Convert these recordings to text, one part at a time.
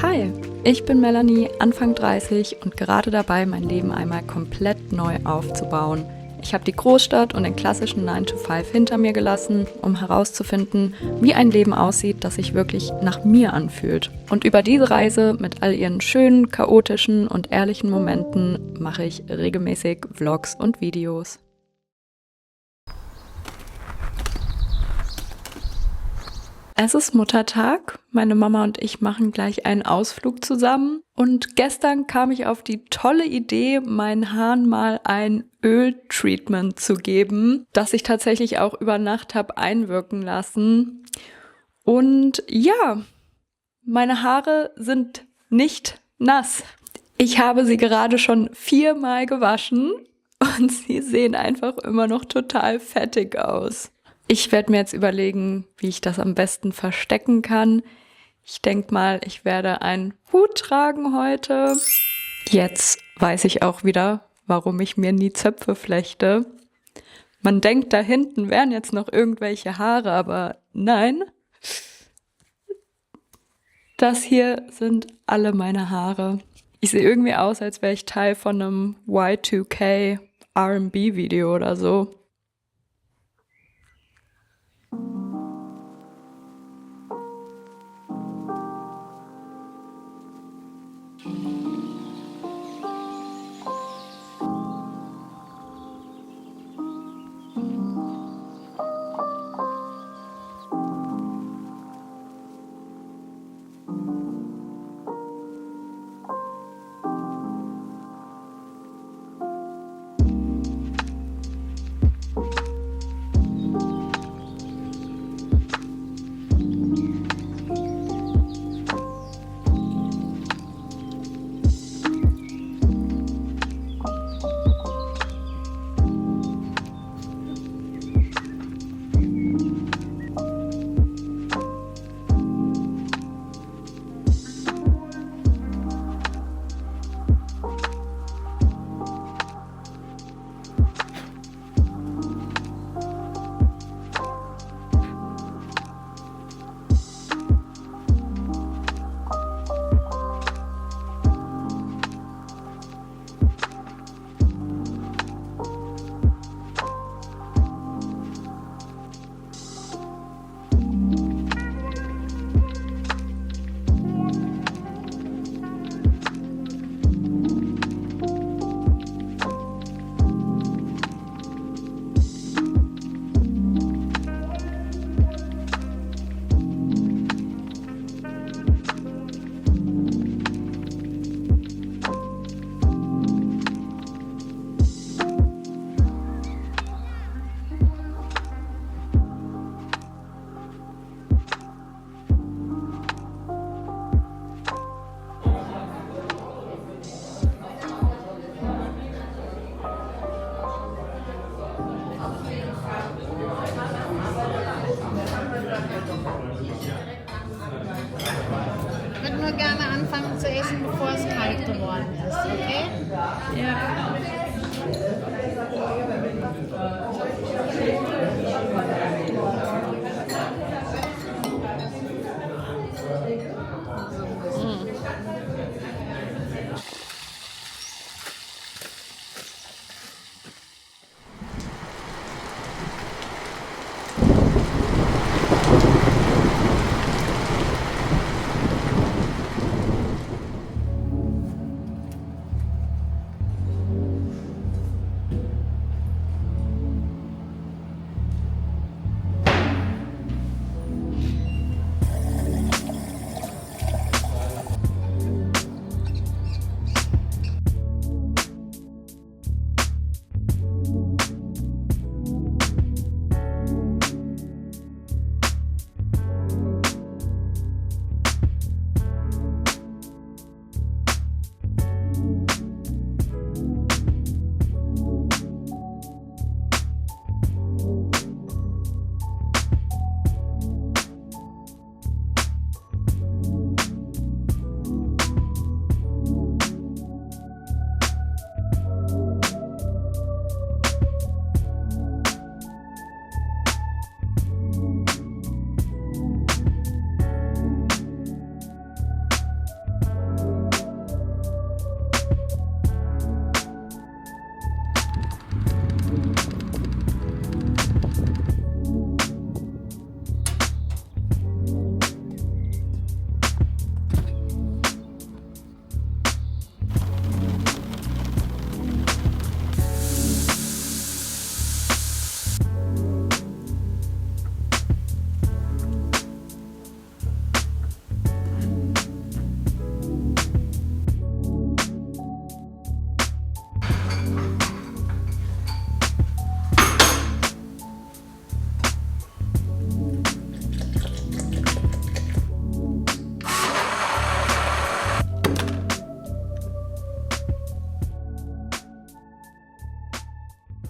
Hi, ich bin Melanie, Anfang 30 und gerade dabei, mein Leben einmal komplett neu aufzubauen. Ich habe die Großstadt und den klassischen 9-to-5 hinter mir gelassen, um herauszufinden, wie ein Leben aussieht, das sich wirklich nach mir anfühlt. Und über diese Reise mit all ihren schönen, chaotischen und ehrlichen Momenten mache ich regelmäßig Vlogs und Videos. Es ist Muttertag. Meine Mama und ich machen gleich einen Ausflug zusammen. Und gestern kam ich auf die tolle Idee, meinen Haaren mal ein Öltreatment zu geben, das ich tatsächlich auch über Nacht habe einwirken lassen. Und ja, meine Haare sind nicht nass. Ich habe sie gerade schon 4-mal gewaschen und sie sehen einfach immer noch total fettig aus. Ich werde mir jetzt überlegen, wie ich das am besten verstecken kann. Ich denke mal, ich werde einen Hut tragen heute. Jetzt weiß ich auch wieder, warum ich mir nie Zöpfe flechte. Man denkt, da hinten wären jetzt noch irgendwelche Haare, aber nein. Das hier sind alle meine Haare. Ich sehe irgendwie aus, als wäre ich Teil von einem Y2K R&B-Video oder so. Ich würde nur gerne anfangen zu essen, bevor es kalt geworden ist, okay? Ja.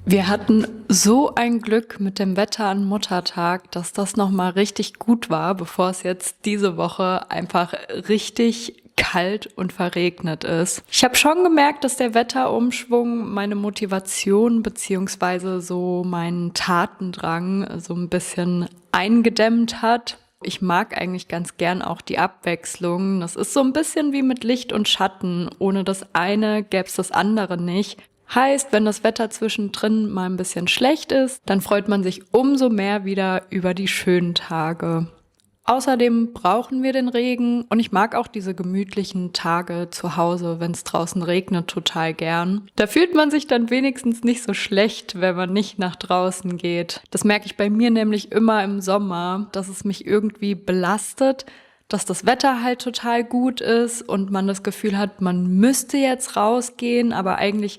Wir hatten so ein Glück mit dem Wetter an Muttertag, dass das nochmal richtig gut war, bevor es jetzt diese Woche einfach richtig kalt und verregnet ist. Ich habe schon gemerkt, dass der Wetterumschwung meine Motivation beziehungsweise so meinen Tatendrang so ein bisschen eingedämmt hat. Ich mag eigentlich ganz gern auch die Abwechslung. Das ist so ein bisschen wie mit Licht und Schatten. Ohne das eine gäbe es das andere nicht. Heißt, wenn das Wetter zwischendrin mal ein bisschen schlecht ist, dann freut man sich umso mehr wieder über die schönen Tage. Außerdem brauchen wir den Regen und ich mag auch diese gemütlichen Tage zu Hause, wenn es draußen regnet, total gern. Da fühlt man sich dann wenigstens nicht so schlecht, wenn man nicht nach draußen geht. Das merke ich bei mir nämlich immer im Sommer, dass es mich irgendwie belastet, dass das Wetter halt total gut ist und man das Gefühl hat, man müsste jetzt rausgehen, aber eigentlich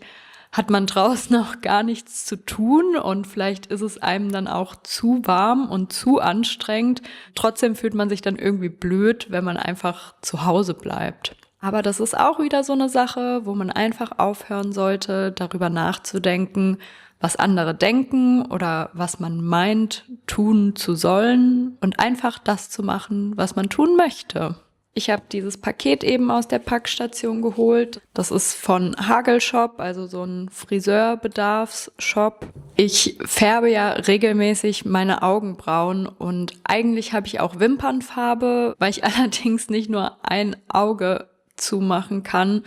hat man draußen auch gar nichts zu tun und vielleicht ist es einem dann auch zu warm und zu anstrengend. Trotzdem fühlt man sich dann irgendwie blöd, wenn man einfach zu Hause bleibt. Aber das ist auch wieder so eine Sache, wo man einfach aufhören sollte, darüber nachzudenken, was andere denken oder was man meint, tun zu sollen und einfach das zu machen, was man tun möchte. Ich habe dieses Paket eben aus der Packstation geholt. Das ist von Hagelshop, also so ein Friseurbedarfsshop. Ich färbe ja regelmäßig meine Augenbrauen und eigentlich habe ich auch Wimpernfarbe, weil ich allerdings nicht nur ein Auge zumachen kann.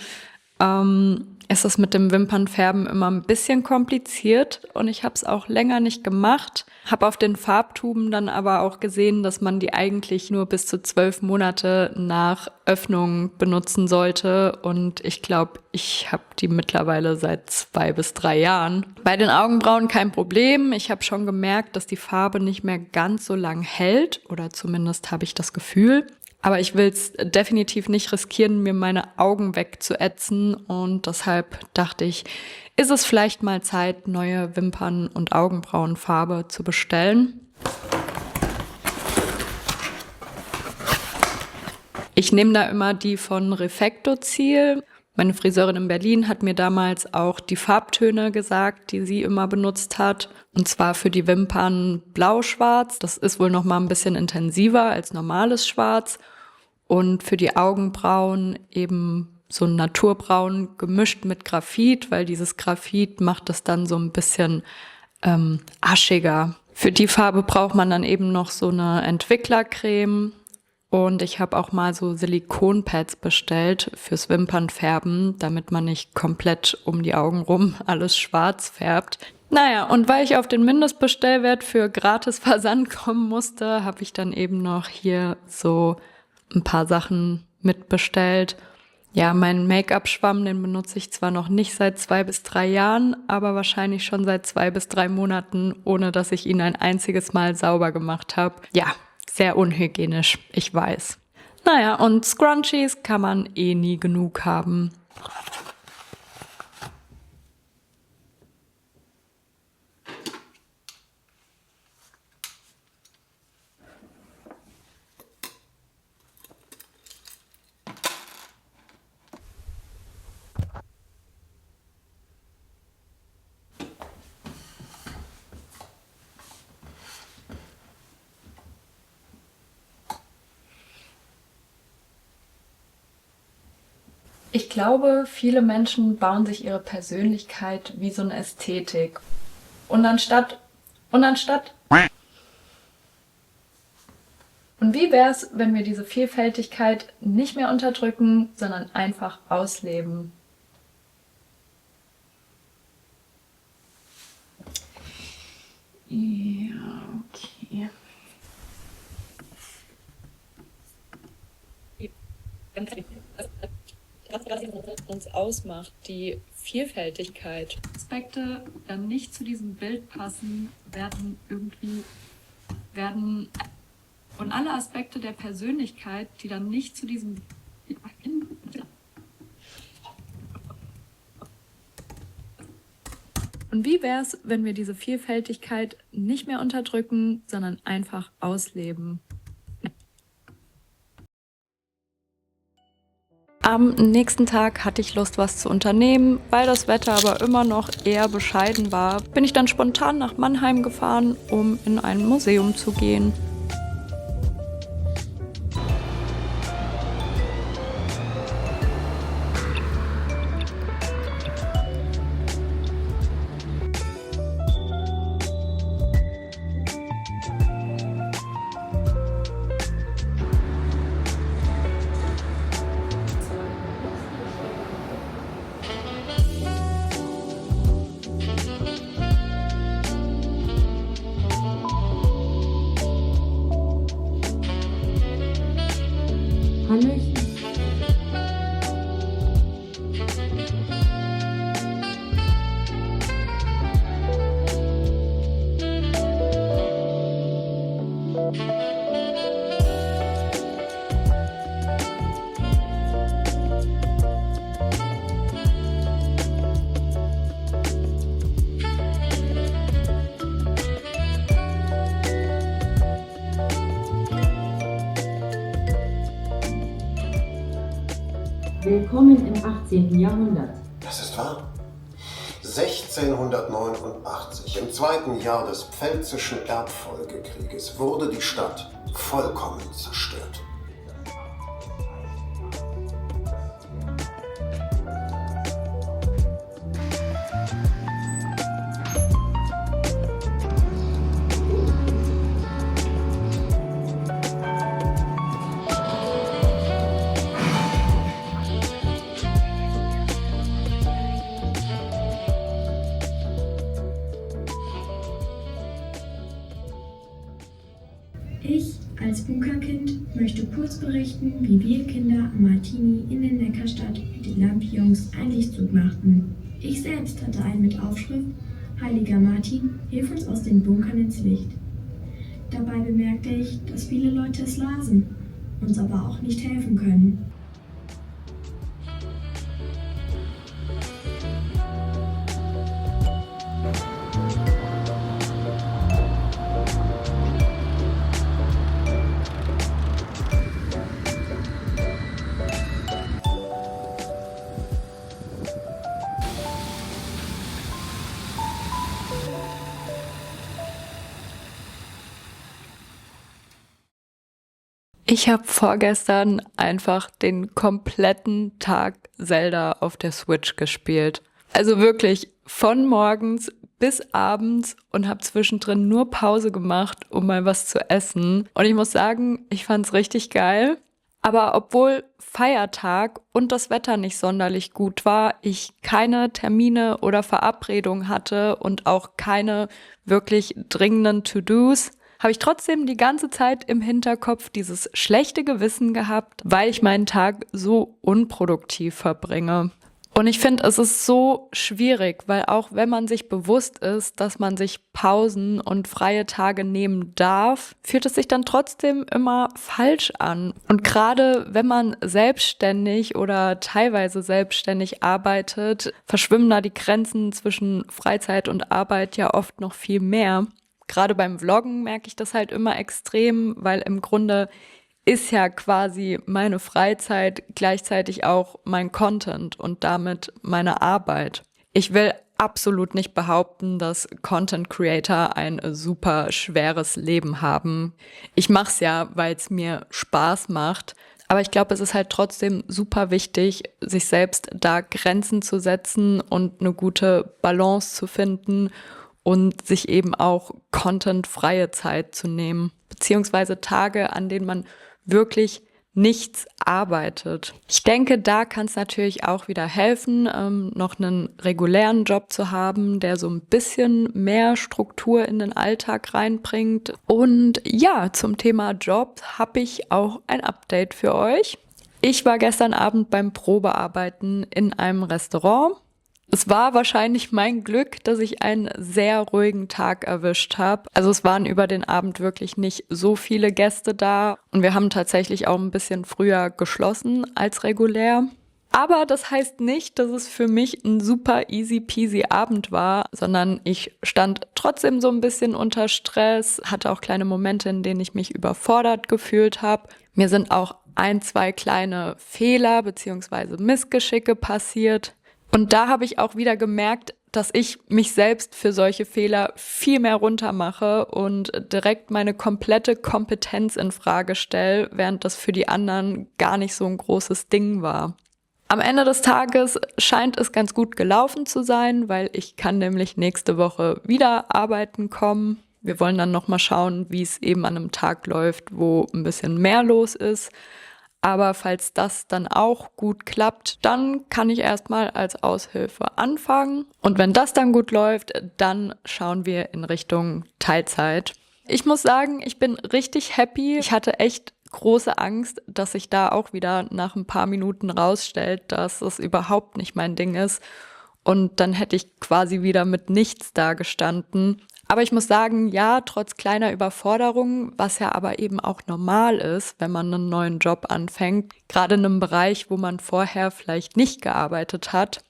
Ist das mit dem Wimpernfärben immer ein bisschen kompliziert und ich habe es auch länger nicht gemacht. Habe auf den Farbtuben dann aber auch gesehen, dass man die eigentlich nur bis zu 12 Monate nach Öffnung benutzen sollte und ich glaube, ich habe die mittlerweile seit 2 bis 3 Jahren. Bei den Augenbrauen kein Problem. Ich habe schon gemerkt, dass die Farbe nicht mehr ganz so lang hält oder zumindest habe ich das Gefühl. Aber ich will es definitiv nicht riskieren, mir meine Augen wegzuätzen und deshalb dachte ich, ist es vielleicht mal Zeit, neue Wimpern- und Augenbrauenfarbe zu bestellen. Ich nehme da immer die von Refecto Ziel. Meine Friseurin in Berlin hat mir damals auch die Farbtöne gesagt, die sie immer benutzt hat. Und zwar für die Wimpern blau-schwarz. Das ist wohl noch mal ein bisschen intensiver als normales Schwarz. Und für die Augenbrauen eben so ein Naturbraun gemischt mit Graphit, weil dieses Graphit macht das dann so ein bisschen aschiger. Für die Farbe braucht man dann eben noch so eine Entwicklercreme. Und ich habe auch mal so Silikonpads bestellt fürs Wimpernfärben, damit man nicht komplett um die Augen rum alles schwarz färbt. Naja, und weil ich auf den Mindestbestellwert für gratis Versand kommen musste, habe ich dann eben noch hier so ein paar Sachen mitbestellt. Ja, meinen Make-up-Schwamm, den benutze ich zwar noch nicht seit 2 bis 3 Jahren, aber wahrscheinlich schon seit 2 bis 3 Monaten, ohne dass ich ihn ein einziges Mal sauber gemacht habe. Ja, sehr unhygienisch, ich weiß. Naja, und Scrunchies kann man eh nie genug haben. Ich glaube, viele Menschen bauen sich ihre Persönlichkeit wie so eine Ästhetik. Und anstatt. Und wie wär's, wenn wir diese Vielfältigkeit nicht mehr unterdrücken, sondern einfach ausleben? Ja, okay. Uns ausmacht, die Vielfältigkeit. Aspekte, die dann nicht zu diesem Bild passen, werden und alle Aspekte der Persönlichkeit, die dann nicht zu diesem Und wie wär's, wenn wir diese Vielfältigkeit nicht mehr unterdrücken, sondern einfach ausleben? Am nächsten Tag hatte ich Lust, was zu unternehmen. Weil das Wetter aber immer noch eher bescheiden war, bin ich dann spontan nach Mannheim gefahren, um in ein Museum zu gehen. Hallöchen. Willkommen im 18. Jahrhundert. Das ist wahr. 1689, im zweiten Jahr des Pfälzischen Erbfolgekrieges, wurde die Stadt vollkommen zerstört. Ich als Bunkerkind möchte kurz berichten, wie wir Kinder am Martini in der Neckarstadt mit den Lampions einen Lichtzug machten. Ich selbst hatte einen mit Aufschrift Heiliger Martin, hilf uns aus den Bunkern ins Licht. Dabei bemerkte ich, dass viele Leute es lasen, uns aber auch nicht helfen können. Ich habe vorgestern einfach den kompletten Tag Zelda auf der Switch gespielt. Also wirklich von morgens bis abends und habe zwischendrin nur Pause gemacht, um mal was zu essen. Und ich muss sagen, ich fand's richtig geil. Aber obwohl Feiertag und das Wetter nicht sonderlich gut war, ich keine Termine oder Verabredungen hatte und auch keine wirklich dringenden To-Dos, habe ich trotzdem die ganze Zeit im Hinterkopf dieses schlechte Gewissen gehabt, weil ich meinen Tag so unproduktiv verbringe. Und ich finde, es ist so schwierig, weil auch wenn man sich bewusst ist, dass man sich Pausen und freie Tage nehmen darf, fühlt es sich dann trotzdem immer falsch an. Und gerade wenn man selbstständig oder teilweise selbstständig arbeitet, verschwimmen da die Grenzen zwischen Freizeit und Arbeit ja oft noch viel mehr. Gerade beim Vloggen merke ich das halt immer extrem, weil im Grunde ist ja quasi meine Freizeit gleichzeitig auch mein Content und damit meine Arbeit. Ich will absolut nicht behaupten, dass Content Creator ein super schweres Leben haben. Ich mache es ja, weil es mir Spaß macht. Aber ich glaube, es ist halt trotzdem super wichtig, sich selbst da Grenzen zu setzen und eine gute Balance zu finden und sich eben auch contentfreie Zeit zu nehmen, beziehungsweise Tage, an denen man wirklich nichts arbeitet. Ich denke, da kann es natürlich auch wieder helfen, noch einen regulären Job zu haben, der so ein bisschen mehr Struktur in den Alltag reinbringt. Und ja, zum Thema Job habe ich auch ein Update für euch. Ich war gestern Abend beim Probearbeiten in einem Restaurant. Es war wahrscheinlich mein Glück, dass ich einen sehr ruhigen Tag erwischt habe. Also es waren über den Abend wirklich nicht so viele Gäste da und wir haben tatsächlich auch ein bisschen früher geschlossen als regulär. Aber das heißt nicht, dass es für mich ein super easy peasy Abend war, sondern ich stand trotzdem so ein bisschen unter Stress, hatte auch kleine Momente, in denen ich mich überfordert gefühlt habe. Mir sind auch 1, 2 kleine Fehler bzw. Missgeschicke passiert. Und da habe ich auch wieder gemerkt, dass ich mich selbst für solche Fehler viel mehr runtermache und direkt meine komplette Kompetenz in Frage stelle, während das für die anderen gar nicht so ein großes Ding war. Am Ende des Tages scheint es ganz gut gelaufen zu sein, weil ich kann nämlich nächste Woche wieder arbeiten kommen. Wir wollen dann nochmal schauen, wie es eben an einem Tag läuft, wo ein bisschen mehr los ist. Aber falls das dann auch gut klappt, dann kann ich erstmal als Aushilfe anfangen. Und wenn das dann gut läuft, dann schauen wir in Richtung Teilzeit. Ich muss sagen, ich bin richtig happy. Ich hatte echt große Angst, dass sich da auch wieder nach ein paar Minuten rausstellt, dass es überhaupt nicht mein Ding ist. Und dann hätte ich quasi wieder mit nichts dagestanden. Aber ich muss sagen, ja, trotz kleiner Überforderungen, was ja aber eben auch normal ist, wenn man einen neuen Job anfängt, gerade in einem Bereich, wo man vorher vielleicht nicht gearbeitet hat.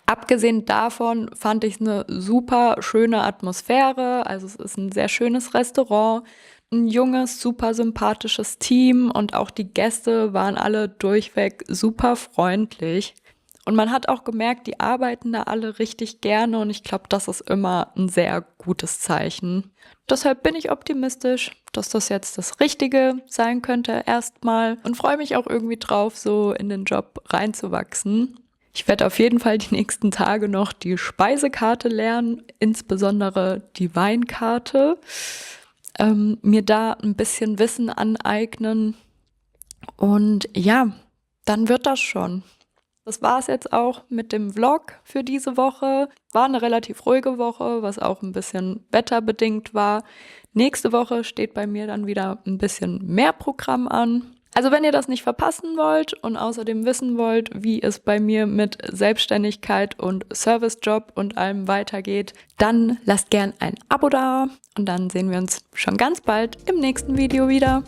Abgesehen davon fand ich es eine super schöne Atmosphäre, also es ist ein sehr schönes Restaurant, ein junges, super sympathisches Team und auch die Gäste waren alle durchweg super freundlich. Und man hat auch gemerkt, die arbeiten da alle richtig gerne und ich glaube, das ist immer ein sehr gutes Zeichen. Deshalb bin ich optimistisch, dass das jetzt das Richtige sein könnte erstmal und freue mich auch irgendwie drauf, so in den Job reinzuwachsen. Ich werde auf jeden Fall die nächsten Tage noch die Speisekarte lernen, insbesondere die Weinkarte, mir da ein bisschen Wissen aneignen und ja, dann wird das schon. Das war es jetzt auch mit dem Vlog für diese Woche. War eine relativ ruhige Woche, was auch ein bisschen wetterbedingt war. Nächste Woche steht bei mir dann wieder ein bisschen mehr Programm an. Also wenn ihr das nicht verpassen wollt und außerdem wissen wollt, wie es bei mir mit Selbstständigkeit und Servicejob und allem weitergeht, dann lasst gern ein Abo da und dann sehen wir uns schon ganz bald im nächsten Video wieder.